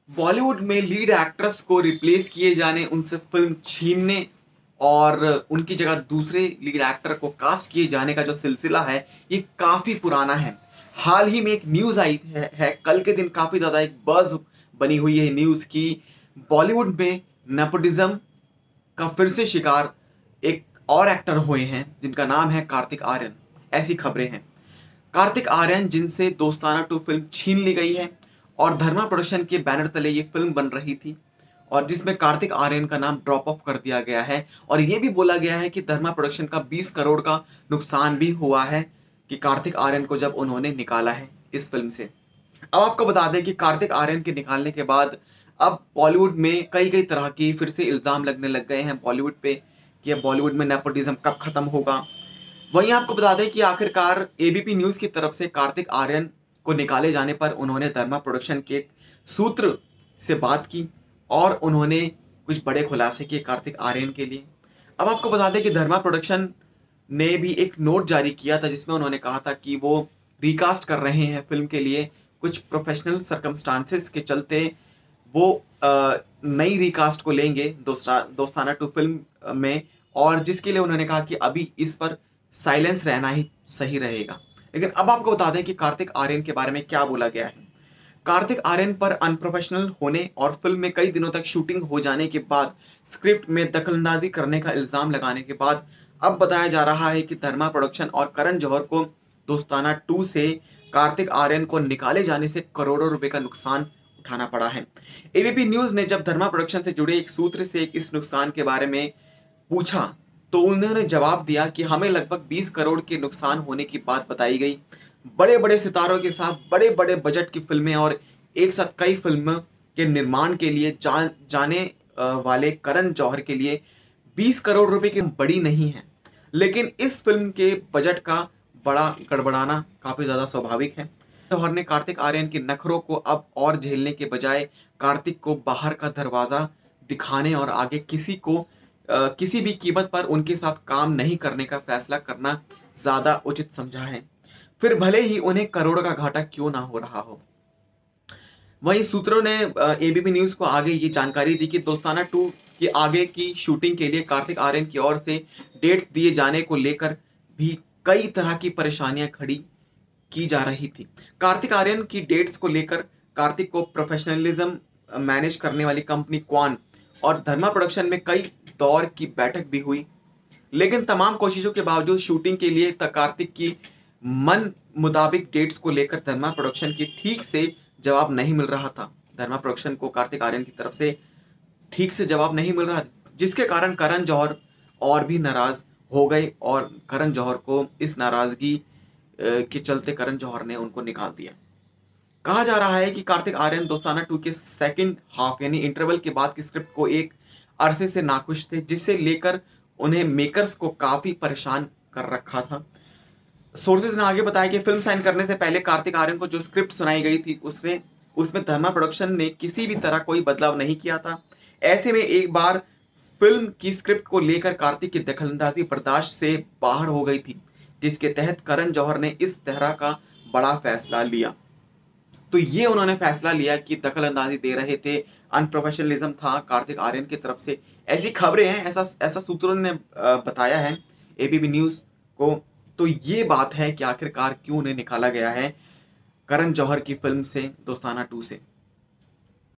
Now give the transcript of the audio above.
बॉलीवुड में lead actress को replace किए जाने, उनसे फिल्म छीनने और उनकी जगह दूसरे लीड एक्टर को कास्ट किए जाने का जो सिलसिला है, ये काफ़ी पुराना है। हाल ही में एक न्यूज़ आई है कल के दिन काफ़ी ज़्यादा एक बज़ बनी हुई है न्यूज़ की। बॉलीवुड में नेपोटिज्म का फिर से शिकार एक और एक्टर हुए हैं जिनका नाम है कार्तिक आर्यन। ऐसी खबरें हैं। कार्तिक आर्यन जिनसे दोस्ताना टू फिल्म छीन ली गई है और धर्मा प्रोडक्शन के बैनर तले ये फिल्म बन रही थी और जिसमें कार्तिक आर्यन का नाम ड्रॉप ऑफ कर दिया गया है और ये भी बोला गया है कि धर्मा प्रोडक्शन का 20 करोड़ का नुकसान भी हुआ है कि कार्तिक आर्यन को जब उन्होंने निकाला है इस फिल्म से। अब आपको बता दें कि कार्तिक आर्यन के निकालने के बाद अब बॉलीवुड में कई कई तरह की फिर से इल्ज़ाम लगने लग गए हैं बॉलीवुड पे कि अब बॉलीवुड में नेपोटिज्म कब खत्म होगा। वहीं आपको बता दें कि आखिरकार एबीपी न्यूज़ की तरफ से कार्तिक आर्यन को निकाले जाने पर उन्होंने धर्मा प्रोडक्शन के एक सूत्र से बात की और उन्होंने कुछ बड़े खुलासे किए कार्तिक आर्यन के लिए। अब आपको बता दें कि धर्मा प्रोडक्शन ने भी एक नोट जारी किया था जिसमें उन्होंने कहा था कि वो रिकास्ट कर रहे हैं फिल्म के लिए, कुछ प्रोफेशनल सर्कमस्टांसेस के चलते वो नई रिकास्ट को लेंगे दोस्ताना टू फिल्म में, और जिसके लिए उन्होंने कहा कि अभी इस पर साइलेंस रहना ही सही रहेगा। लेकिन अब आपको बता दें कि कार्तिक आर्यन के बारे में क्या बोला गया है। कार्तिक आर्यन पर अनप्रोफेशनल होने और फिल्म में कई दिनों तक शूटिंग हो जाने के बाद स्क्रिप्ट में दखलंदाजी करने का इल्जाम लगाने के बाद अब बताया जा रहा है कि धर्मा प्रोडक्शन और करण जौहर को दोस्ताना टू से कार्तिक आर्यन को निकाले जाने से करोड़ों रुपए का नुकसान उठाना पड़ा है। एबीपी न्यूज ने जब धर्मा प्रोडक्शन से जुड़े एक सूत्र से इस नुकसान के बारे में पूछा तो उन्होंने जवाब दिया कि हमें लगभग 20 करोड़ के नुकसान होने की बात बताई गई। बड़े बड़े सितारों के साथ बड़े बड़े बजट की फिल्में और एक साथ कई फिल्म के निर्माण के लिए जाने वाले करण जौहर के लिए 20 करोड़ रुपए की बड़ी नहीं है, लेकिन इस फिल्म के बजट का बड़ा गड़बड़ाना काफी ज्यादा स्वाभाविक है। जौहर ने कार्तिक आर्यन के नखरों को अब और झेलने के बजाय कार्तिक को बाहर का दरवाजा दिखाने और आगे किसी भी कीमत पर उनके साथ काम नहीं करने का फैसला करना ज्यादा उचित समझा है, फिर भले ही उन्हें करोड़ों का घाटा क्यों ना हो रहा हो। वहीं सूत्रों ने एबीपी न्यूज को आगे ये जानकारी दी कि दोस्ताना टू की आगे की शूटिंग के लिए कार्तिक आर्यन की ओर से डेट्स दिए जाने को लेकर भी कई तरह की परेशानियां खड़ी की जा रही थी। कार्तिक आर्यन की डेट्स को लेकर कार्तिक को प्रोफेशनलिज्म मैनेज करने वाली कंपनी क्वान और धर्मा प्रोडक्शन में कई दौर की बैठक भी हुई, लेकिन तमाम कोशिशों के बावजूद शूटिंग के लिए कार्तिक की मन मुताबिक डेट्स को लेकर धर्मा प्रोडक्शन की ठीक से जवाब नहीं मिल रहा था। धर्मा प्रोडक्शन को कार्तिक आर्यन की तरफ से ठीक से जवाब नहीं मिल रहा, जिसके कारण करण जौहर और भी नाराज हो गए और करण जौहर को इस नाराजगी के चलते करण जौहर ने उनको निकाल दिया। कहा जा रहा है कि कार्तिक आर्यन दोस्ताना टू के सेकंड हाफ यानी इंटरवल के बाद की स्क्रिप्ट को एक अरसे से नाखुश थे, जिससे लेकर उन्हें मेकर्स को काफी परेशान कर रखा था। सोर्सेज ने आगे बताया कि फिल्म साइन करने से पहले कार्तिक आर्यन को जो स्क्रिप्ट सुनाई गई थी उसमें धर्मा प्रोडक्शन ने किसी भी तरह कोई बदलाव नहीं किया था। ऐसे में एक बार फिल्म की स्क्रिप्ट को लेकर कार्तिक की दखलंदाजी बर्दाश्त से बाहर हो गई थी, जिसके तहत करण जौहर ने इस तरह का बड़ा फैसला लिया। तो ये उन्होंने फैसला लिया कि दखलंदाजी दे रहे थे, अनप्रोफेशनलिज्म था कार्तिक आर्यन की तरफ से। ऐसी खबरें हैं, ऐसा सूत्रों ने बताया है एबीपी न्यूज को। तो ये बात है कि आखिरकार क्यों उन्हें निकाला गया है करण जौहर की फिल्म से दोस्ताना टू से।